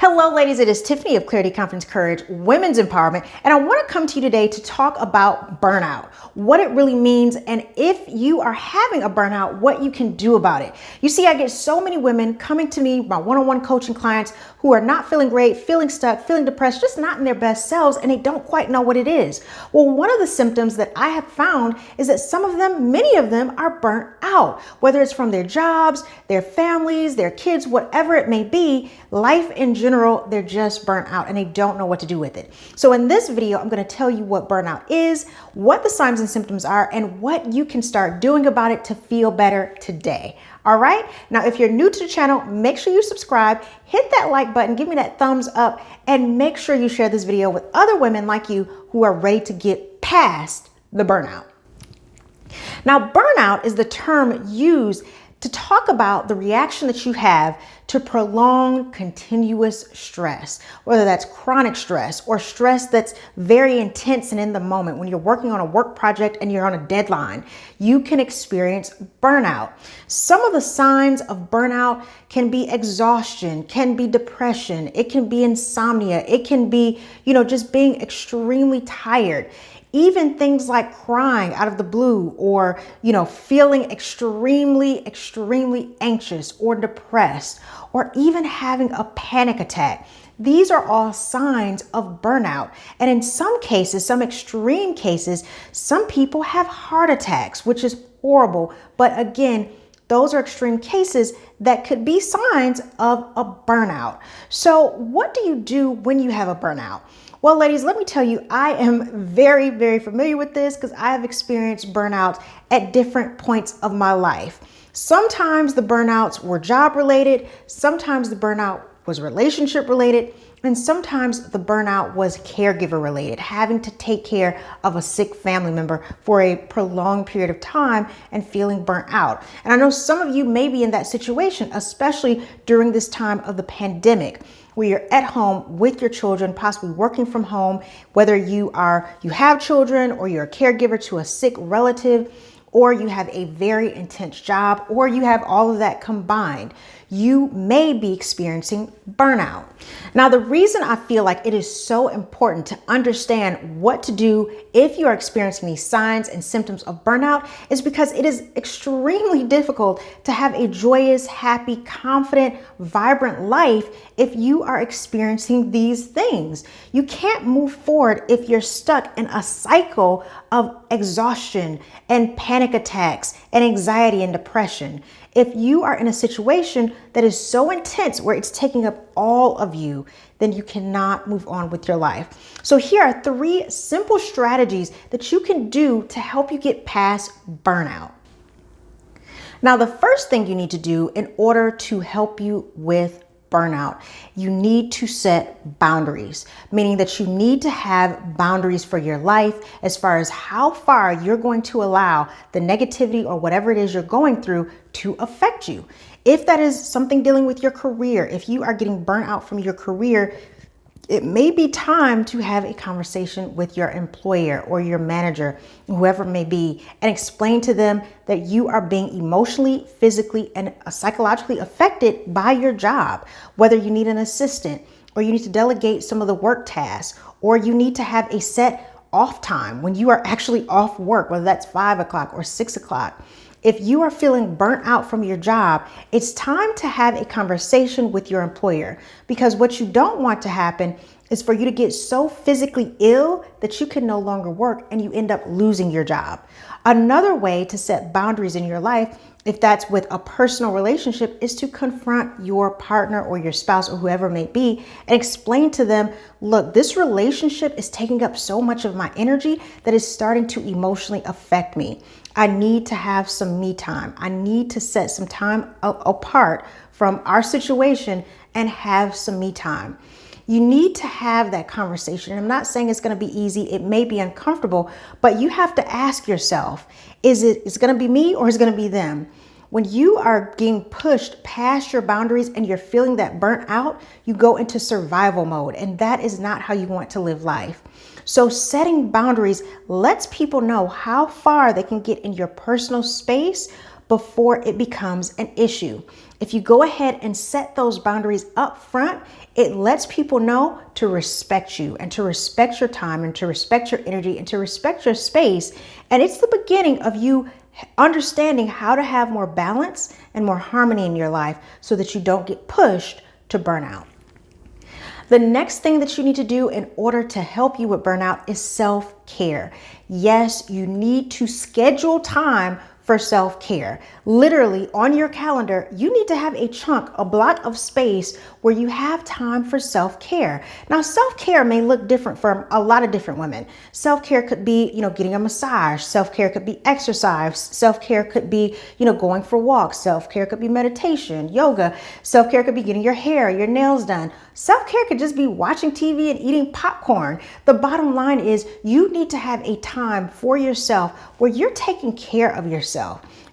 Hello, ladies. It is Tiffany of Clarity, Confidence, Courage, Women's Empowerment, and I want to come to you today to talk about burnout, what it really means, and if you are having a burnout, what you can do about it. You see, I get so many women coming to me, my one-on-one coaching clients, who are not feeling great, feeling stuck, feeling depressed, just not in their best selves, and they don't quite know what it is. Well, one of the symptoms that I have found is that some of them, many of them, are burnt out, whether it's from their jobs, their families, their kids, whatever it may be. Life in general, they're just burnt out and they don't know what to do with it. So in this video, I'm going to tell you what burnout is, what the signs and symptoms are, and what you can start doing about it to feel better today. All right. Now, if you're new to the channel, make sure you subscribe, hit that like button, give me that thumbs up, and make sure you share this video with other women like you who are ready to get past the burnout. Now, burnout is the term used to talk about the reaction that you have to prolonged continuous stress, whether that's chronic stress or stress that's very intense and in the moment. When you're working on a work project and you're on a deadline, you can experience burnout. Some of the signs of burnout can be exhaustion, can be depression, it can be insomnia, it can be, just being extremely tired. Even things like crying out of the blue or, feeling extremely anxious or depressed, or even having a panic attack. These are all signs of burnout. And in some cases, some extreme cases, some people have heart attacks, which is horrible. But again, those are extreme cases that could be signs of a burnout. So what do you do when you have a burnout? Well, ladies, let me tell you, I am very familiar with this because I have experienced burnouts at different points of my life. Sometimes the burnouts were job related, sometimes the burnout was relationship related, and sometimes the burnout was caregiver related, having to take care of a sick family member for a prolonged period of time and feeling burnt out. And I know some of you may be in that situation, especially during this time of the pandemic, where you're at home with your children, possibly working from home, whether you have children or you're a caregiver to a sick relative, or you have a very intense job, or you have all of that combined. You may be experiencing burnout. Now, the reason I feel like it is so important to understand what to do if you are experiencing these signs and symptoms of burnout is because it is extremely difficult to have a joyous, happy, confident, vibrant life if you are experiencing these things. You can't move forward if you're stuck in a cycle of exhaustion and panic attacks and anxiety and depression. If you are in a situation that is so intense where it's taking up all of you, then you cannot move on with your life. So here are 3 simple strategies that you can do to help you get past burnout. Now, the first thing you need to do in order to help you with burnout, you need to set boundaries, meaning that you need to have boundaries for your life as far as how far you're going to allow the negativity or whatever it is you're going through to affect you. If that is something dealing with your career, if you are getting burnt out from your career, it may be time to have a conversation with your employer or your manager, whoever it may be, and explain to them that you are being emotionally, physically, and psychologically affected by your job, whether you need an assistant or you need to delegate some of the work tasks, or you need to have a set off time when you are actually off work, whether that's 5 o'clock or 6 o'clock. If you are feeling burnt out from your job, it's time to have a conversation with your employer, because what you don't want to happen is for you to get so physically ill that you can no longer work and you end up losing your job. Another way to set boundaries in your life, if that's with a personal relationship, is to confront your partner or your spouse or whoever it may be and explain to them, look, this relationship is taking up so much of my energy that is starting to emotionally affect me. I need to have some me time. I need to set some time apart from our situation and have some me time. You need to have that conversation. I'm not saying it's going to be easy. It may be uncomfortable, but you have to ask yourself, is it going to be me or is it going to be them? When you are getting pushed past your boundaries and you're feeling that burnt out, you go into survival mode, and that is not how you want to live life. So setting boundaries lets people know how far they can get in your personal space before it becomes an issue. If you go ahead and set those boundaries up front, it lets people know to respect you and to respect your time and to respect your energy and to respect your space. And it's the beginning of you understanding how to have more balance and more harmony in your life so that you don't get pushed to burnout. The next thing that you need to do in order to help you with burnout is self-care. Yes, you need to schedule time for self-care. Literally on your calendar, you need to have a chunk, a block of space where you have time for self-care. Now, self-care may look different for a lot of different women. Self-care could be, getting a massage. Self-care could be exercise. Self-care could be, going for walks. Self-care could be meditation, yoga. Self-care could be getting your hair, your nails done. Self-care could just be watching TV and eating popcorn. The bottom line is you need to have a time for yourself where you're taking care of yourself.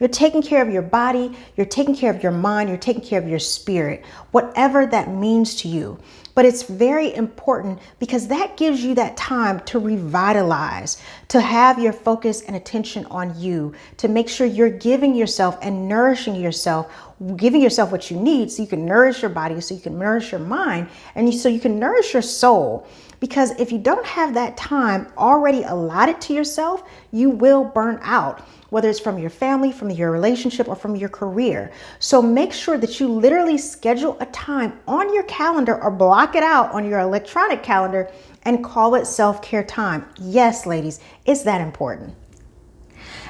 You're taking care of your body, you're taking care of your mind, you're taking care of your spirit, whatever that means to you. But it's very important because that gives you that time to revitalize, to have your focus and attention on you, to make sure you're giving yourself and nourishing yourself, giving yourself what you need so you can nourish your body, so you can nourish your mind, and so you can nourish your soul. Because if you don't have that time already allotted to yourself, you will burn out, whether it's from your family, from your relationship, or from your career. So make sure that you literally schedule a time on your calendar or block it out on your electronic calendar and call it self-care time. Yes, ladies, it's that important.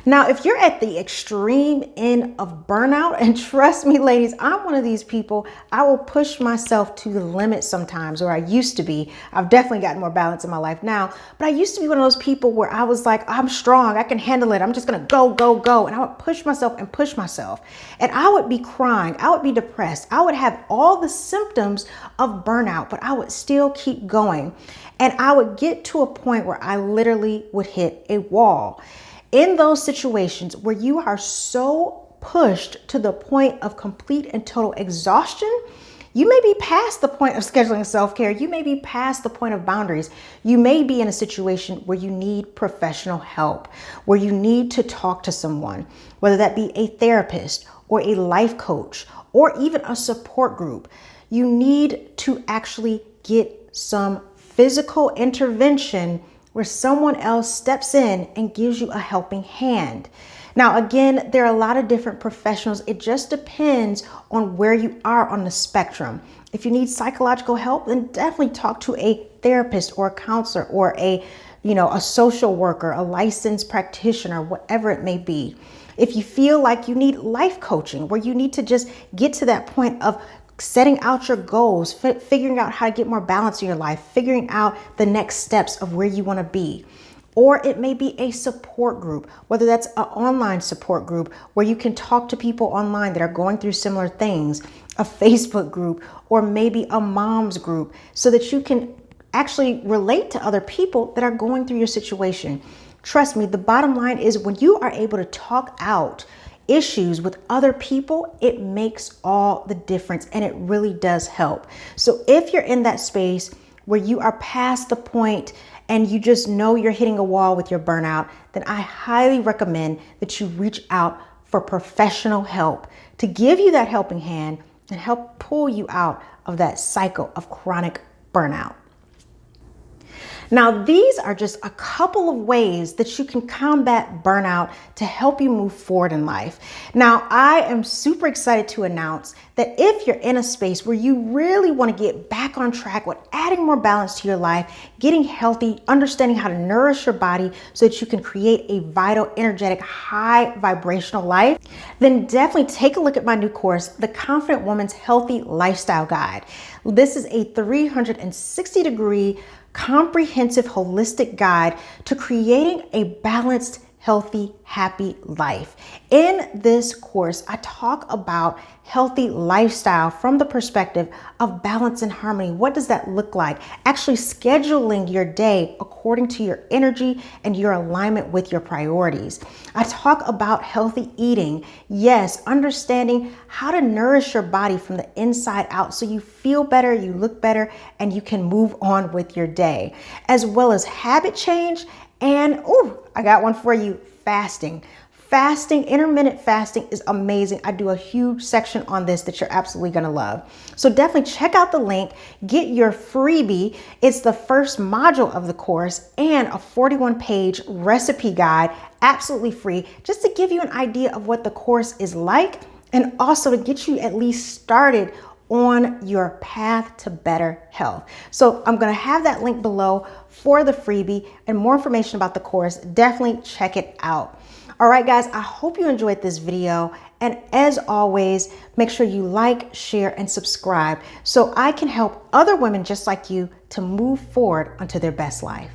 Now, if you're at the extreme end of burnout, and trust me, ladies, I'm one of these people, I will push myself to the limit sometimes, or I used to be. I've definitely gotten more balance in my life now, but I used to be one of those people where I was like, I'm strong, I can handle it, I'm just gonna go, go, go. And I would push myself and push myself. And I would be crying, I would be depressed, I would have all the symptoms of burnout, but I would still keep going. And I would get to a point where I literally would hit a wall. In those situations where you are so pushed to the point of complete and total exhaustion, you may be past the point of scheduling self-care. You may be past the point of boundaries. You may be in a situation where you need professional help, where you need to talk to someone, whether that be a therapist or a life coach or even a support group. You need to actually get some physical intervention where someone else steps in and gives you a helping hand. Now, again, there are a lot of different professionals. It just depends on where you are on the spectrum. If you need psychological help, then definitely talk to a therapist or a counselor or a social worker, a licensed practitioner, whatever it may be. If you feel like you need life coaching, where you need to just get to that point of setting out your goals, figuring out how to get more balance in your life, figuring out the next steps of where you want to be. Or it may be a support group, whether that's an online support group where you can talk to people online that are going through similar things, a Facebook group, or maybe a mom's group, so that you can actually relate to other people that are going through your situation. Trust me, the bottom line is when you are able to talk out issues with other people, it makes all the difference and it really does help. So if you're in that space where you are past the point and you just know you're hitting a wall with your burnout, then I highly recommend that you reach out for professional help to give you that helping hand and help pull you out of that cycle of chronic burnout. Now, these are just a couple of ways that you can combat burnout to help you move forward in life. Now, I am super excited to announce that if you're in a space where you really want to get back on track with adding more balance to your life, getting healthy, understanding how to nourish your body so that you can create a vital, energetic, high vibrational life, then definitely take a look at my new course, The Confident Woman's Healthy Lifestyle Guide. This is a 360-degree comprehensive holistic guide to creating a balanced, healthy, happy life. In this course, I talk about healthy lifestyle from the perspective of balance and harmony. What does that look like? Actually scheduling your day according to your energy and your alignment with your priorities. I talk about healthy eating. Yes, understanding how to nourish your body from the inside out so you feel better, you look better, and you can move on with your day, as well as habit change. And I got one for you, fasting. Fasting, intermittent fasting is amazing. I do a huge section on this that you're absolutely gonna love. So definitely check out the link, get your freebie. It's the first module of the course and a 41-page recipe guide, absolutely free, just to give you an idea of what the course is like and also to get you at least started on your path to better health. So I'm gonna have that link below for the freebie and more information about the course. Definitely check it out. All right, guys, I hope you enjoyed this video. And as always, make sure you like, share, and subscribe so I can help other women just like you to move forward onto their best life.